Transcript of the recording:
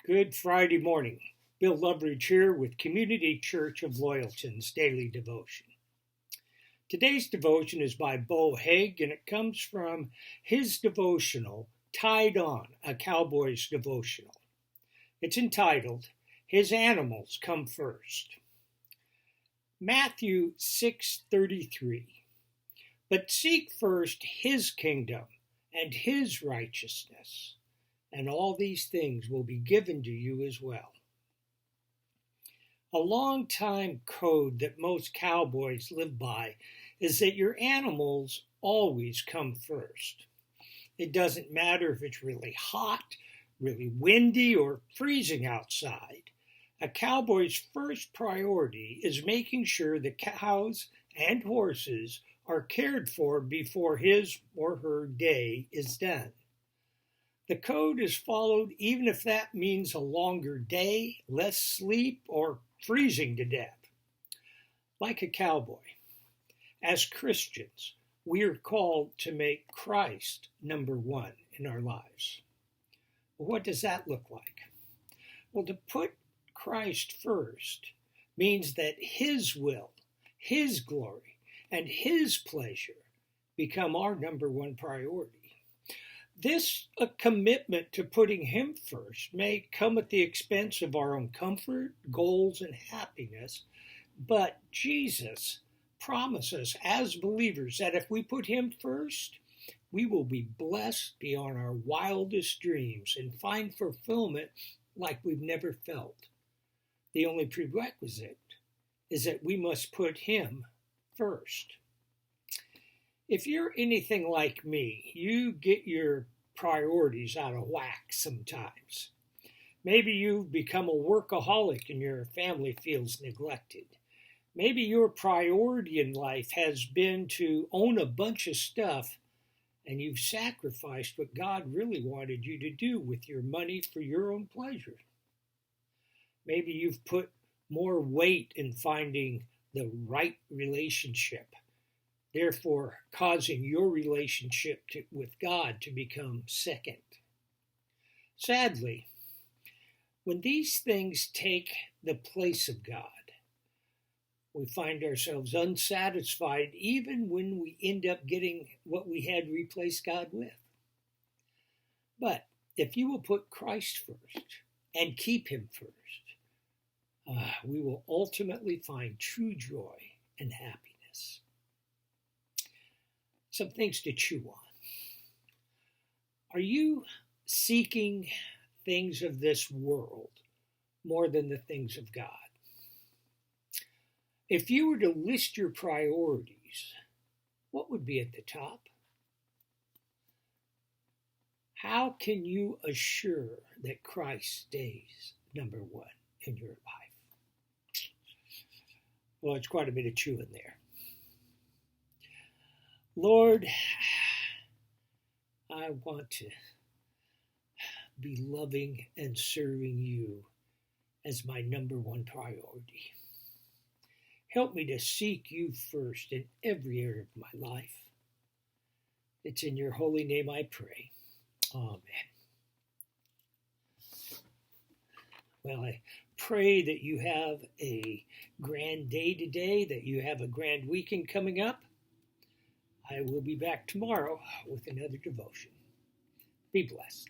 Good Friday morning. Bill Loveridge here with Community Church of Loyalton's Daily Devotion. Today's devotion is by Bo Haig, and it comes from his devotional, Tied On, a Cowboy's Devotional. It's entitled, His Animals Come First. Matthew 6:33. But seek first his kingdom and his righteousness, and all these things will be given to you as well. A long-time code that most cowboys live by is that your animals always come first. It doesn't matter if it's really hot, really windy, or freezing outside. A cowboy's first priority is making sure the cows and horses are cared for before his or her day is done. The code is followed even if that means a longer day, less sleep, or freezing to death. Like a cowboy, as Christians, we are called to make Christ number one in our lives. Well, what does that look like? Well, to put Christ first means that his will, his glory, and his pleasure become our number one priority. This commitment to putting him first may come at the expense of our own comfort, goals, and happiness, but Jesus promises as believers that if we put him first, we will be blessed beyond our wildest dreams and find fulfillment like we've never felt. The only prerequisite is that we must put him first. If you're anything like me, you get your priorities out of whack sometimes. Maybe you've become a workaholic and your family feels neglected. Maybe your priority in life has been to own a bunch of stuff and you've sacrificed what God really wanted you to do with your money for your own pleasure. Maybe you've put more weight in finding the right relationship, therefore causing your relationship with God to become second. Sadly, when these things take the place of God, we find ourselves unsatisfied even when we end up getting what we had replaced God with. But if you will put Christ first and keep him first, we will ultimately find true joy and happiness. Some things to chew on. Are you seeking things of this world more than the things of God? If you were to list your priorities, what would be at the top? How can you assure that Christ stays number one in your life? Well, it's quite a bit of chewing there. Lord, I want to be loving and serving you as my number one priority. Help me to seek you first in every area of my life. It's in your holy name I pray. Amen. Well, I pray that you have a grand day today, that you have a grand weekend coming up. I will be back tomorrow with another devotion. Be blessed.